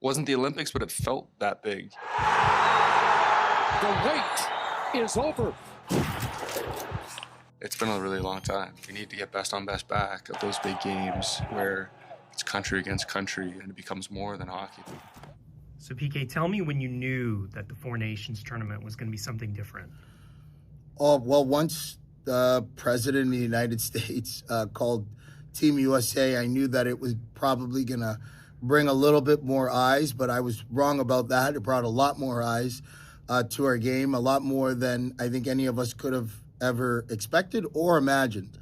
Wasn't the Olympics, but it felt that big. The wait is over. It's been a really long time. We need to get best on best back at those big games where it's country against country and it becomes more than hockey. So PK, tell me when you knew that the Four Nations tournament was going to be something different. Oh, well, once the president of the United States called Team USA, I knew that it was probably going to bring a little bit more eyes, but I was wrong about that. It brought a lot more eyes to our game, a lot more than I think any of us could have ever expected or imagined.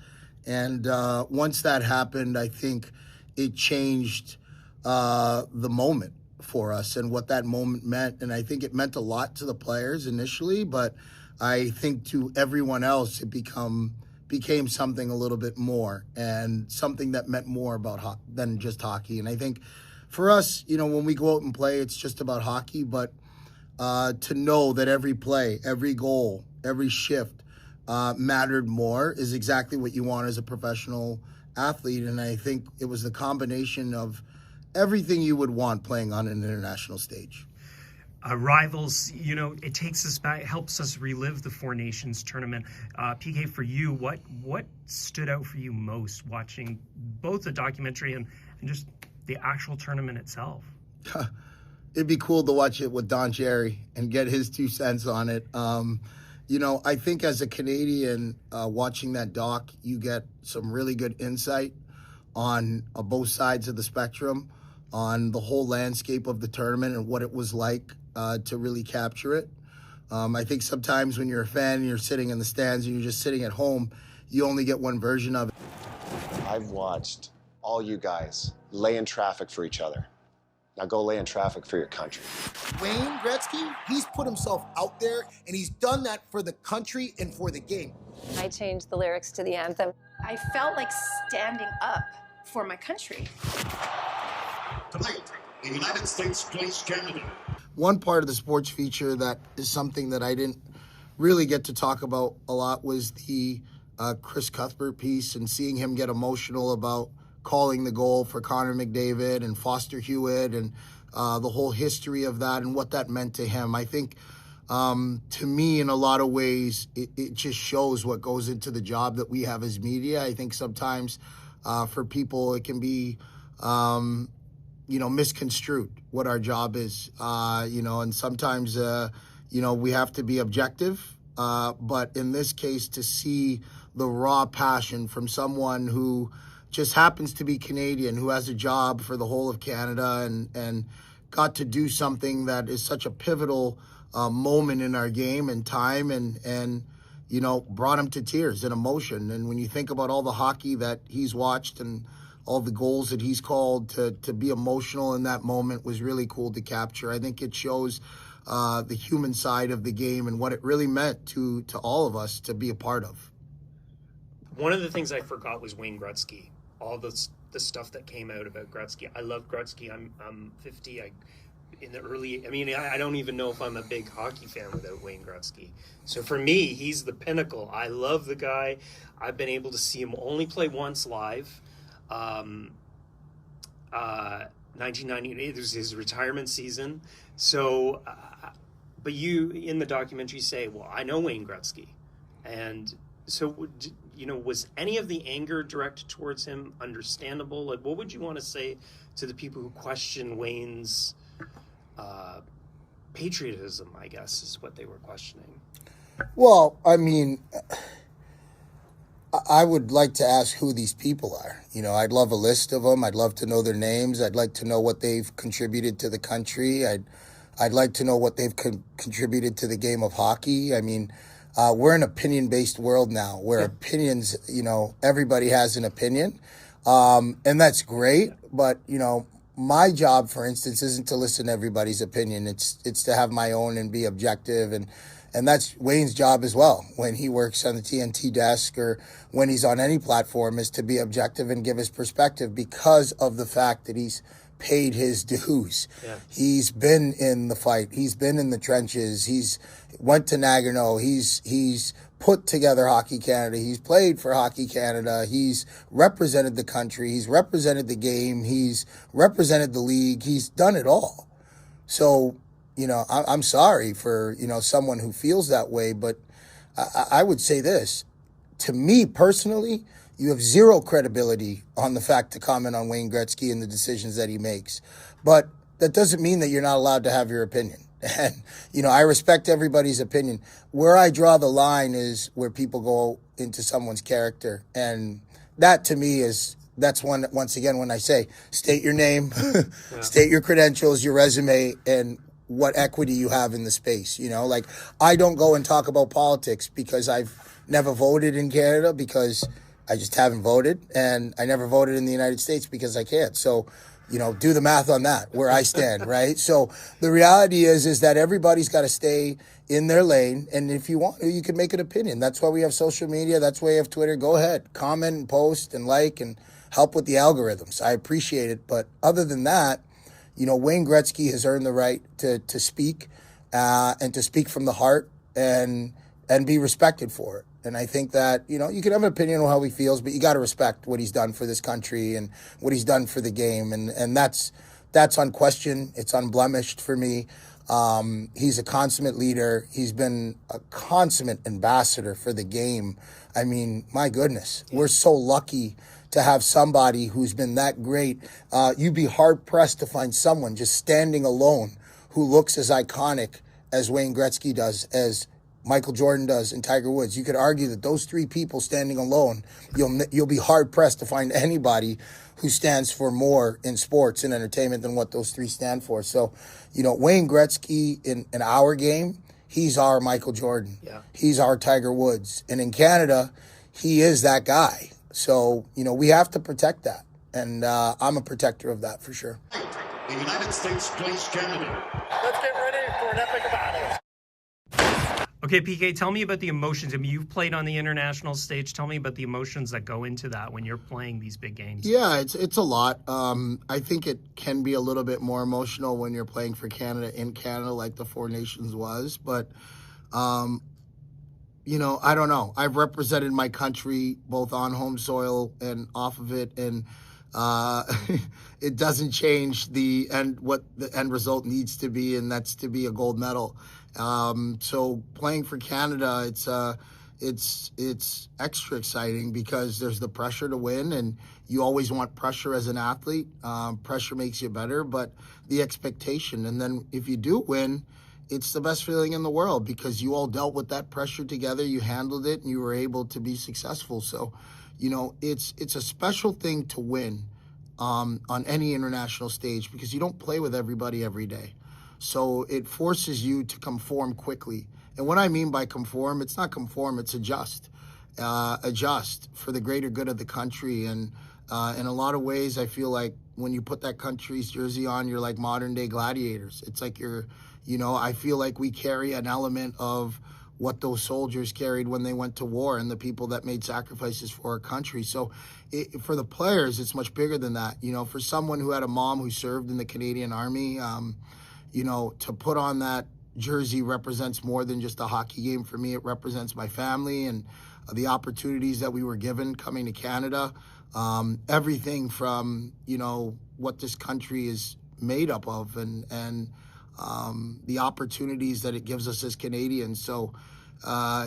And once that happened, I think it changed the moment for us and what that moment meant. And I think it meant a lot to the players initially, but I think to everyone else, it became something a little bit more and something that meant more about than just hockey. And I think for us, you know, when we go out and play, it's just about hockey, but to know that every play, every goal, every shift mattered more is exactly what you want as a professional athlete. And I think it was the combination of everything you would want playing on an international stage. Rivals, you know, it takes us back, helps us relive the Four Nations tournament. PK, for you, what stood out for you most watching both the documentary and just the actual tournament itself? It'd be cool to watch it with Don Cherry and get his 2 cents on it. You know, I think as a Canadian watching that doc, you get some really good insight on both sides of the spectrum, on the whole landscape of the tournament and what it was like to really capture it. I think sometimes when you're a fan and you're sitting in the stands and you're just sitting at home, you only get one version of it. I've watched all you guys lay in traffic for each other. Now go lay in traffic for your country. Wayne Gretzky, he's put himself out there, and he's done that for the country and for the game. I changed the lyrics to the anthem. I felt like standing up for my country. Tonight, the United States plays Canada. One part of the sports feature that is something that I didn't really get to talk about a lot was the Chris Cuthbert piece and seeing him get emotional about calling the goal for Connor McDavid and Foster Hewitt and the whole history of that and what that meant to him. I think to me, in a lot of ways, it just shows what goes into the job that we have as media. I think sometimes for people it can be, misconstrued what our job is, and sometimes, we have to be objective. But in this case, to see the raw passion from someone who just happens to be Canadian, who has a job for the whole of Canada and got to do something that is such a pivotal moment in our game and time and brought him to tears and emotion. And when you think about all the hockey that he's watched and all the goals that he's called, to be emotional in that moment was really cool to capture. I think it shows the human side of the game and what it really meant to all of us to be a part of. One of the things I forgot was Wayne Gretzky. All the stuff that came out about Gretzky. I love Gretzky. I'm 50. I don't even know if I'm a big hockey fan without Wayne Gretzky. So for me, he's the pinnacle. I love the guy. I've been able to see him only play once live. 1998 was his retirement season. So, but you in the documentary say, well, I know Wayne Gretzky. And so, was any of the anger directed towards him understandable? Like, what would you want to say to the people who question Wayne's patriotism, I guess, is what they were questioning? Well, I mean, I would like to ask who these people are. I'd love a list of them. I'd love to know their names. I'd like to know what they've contributed to the country. I'd like to know what they've contributed to the game of hockey. I mean, we're an opinion-based world now where opinions, everybody has an opinion. And that's great. But, my job, for instance, isn't to listen to everybody's opinion. It's to have my own and be objective. And that's Wayne's job as well. When he works on the TNT desk or when he's on any platform, is to be objective and give his perspective because of the fact that he's paid his dues. Yeah. He's been in the fight. He's been in the trenches. He's went to Nagano. He's put together Hockey Canada. He's played for Hockey Canada. He's represented the country. He's represented the game. He's represented the league. He's done it all. So, I'm sorry for, someone who feels that way, but I would say this. To me personally, you have zero credibility on the fact to comment on Wayne Gretzky and the decisions that he makes. But that doesn't mean that you're not allowed to have your opinion. And, I respect everybody's opinion. Where I draw the line is where people go into someone's character. And that to me that's once again, when I say state your name, state your credentials, your resume, and what equity you have in the space. Like I don't go and talk about politics because I've never voted in Canada because I just haven't voted, and I never voted in the United States because I can't. So, do the math on that, where I stand, right? So the reality is that everybody's got to stay in their lane, and if you want to, you can make an opinion. That's why we have social media. That's why we have Twitter. Go ahead, comment and post and like and help with the algorithms. I appreciate it. But other than that, Wayne Gretzky has earned the right to speak and to speak from the heart and be respected for it. And I think that, you can have an opinion on how he feels, but you got to respect what he's done for this country and what he's done for the game. And that's unquestioned. It's unblemished for me. He's a consummate leader. He's been a consummate ambassador for the game. I mean, my goodness, we're so lucky to have somebody who's been that great. You'd be hard-pressed to find someone just standing alone who looks as iconic as Wayne Gretzky does, as Michael Jordan does, and Tiger Woods. You could argue that those three people standing alone, you'll be hard-pressed to find anybody who stands for more in sports and entertainment than what those three stand for. So, Wayne Gretzky in our game, he's our Michael Jordan. Yeah. He's our Tiger Woods. And in Canada, he is that guy. So, we have to protect that. And I'm a protector of that for sure. The United States plays Canada. Let's get ready for an epic battle. Okay, PK, tell me about the emotions. I mean, you've played on the international stage. Tell me about the emotions that go into that when you're playing these big games. Yeah, it's a lot. I think it can be a little bit more emotional when you're playing for Canada in Canada like the Four Nations was. But, I don't know. I've represented my country both on home soil and off of it. And it doesn't change what the end result needs to be, and that's to be a gold medal. So playing for Canada, it's extra exciting because there's the pressure to win, and you always want pressure as an athlete. Pressure makes you better, but the expectation, and then if you do win, it's the best feeling in the world because you all dealt with that pressure together, you handled it, and you were able to be successful. So, it's a special thing to win on any international stage because you don't play with everybody every day. So it forces you to conform quickly. And what I mean by conform, it's not conform, it's adjust. Adjust for the greater good of the country. And in a lot of ways, I feel like when you put that country's jersey on, you're like modern day gladiators. It's like I feel like we carry an element of what those soldiers carried when they went to war and the people that made sacrifices for our country. So for the players, it's much bigger than that. For someone who had a mom who served in the Canadian Army, to put on that jersey represents more than just a hockey game for me. It represents my family and the opportunities that we were given coming to Canada. Everything from, what this country is made up of and the opportunities that it gives us as Canadians. So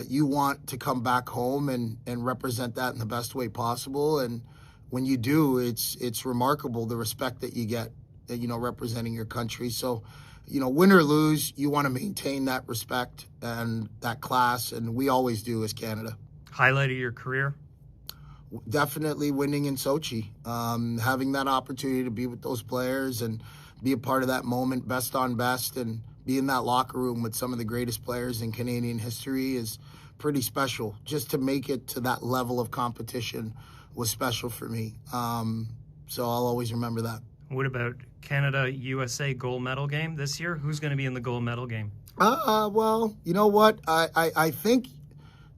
you want to come back home and represent that in the best way possible. And when you do, it's remarkable the respect that you get, representing your country. So, win or lose, you want to maintain that respect and that class, and we always do as Canada. Highlight of your career? Definitely winning in Sochi. Having that opportunity to be with those players and be a part of that moment, best on best, and be in that locker room with some of the greatest players in Canadian history is pretty special. Just to make it to that level of competition was special for me. So I'll always remember that. What about Canada-USA gold medal game this year? Who's going to be in the gold medal game? Well, you know what? I think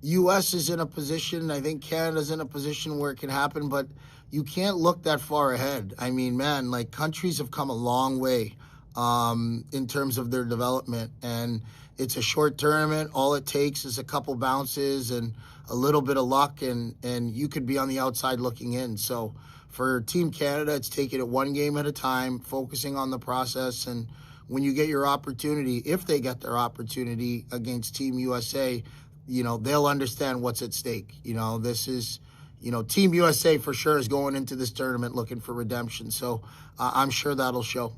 U.S. is in a position, I think Canada's in a position where it can happen, but you can't look that far ahead. I mean, man, like countries have come a long way in terms of their development, and it's a short tournament. All it takes is a couple bounces and a little bit of luck, and you could be on the outside looking in. So for Team Canada, it's taking it one game at a time, focusing on the process, and when you get your opportunity, if they get their opportunity against Team USA, you know, they'll understand what's at stake. You know, this is, you know, Team USA for sure is going into this tournament looking for redemption. So I'm sure that'll show.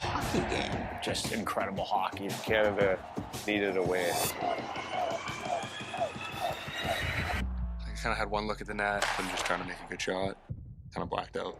Hockey game. Just incredible hockey. Canada needed a win. I kind of had one look at the net and just trying to make a good shot. Kind of blacked out.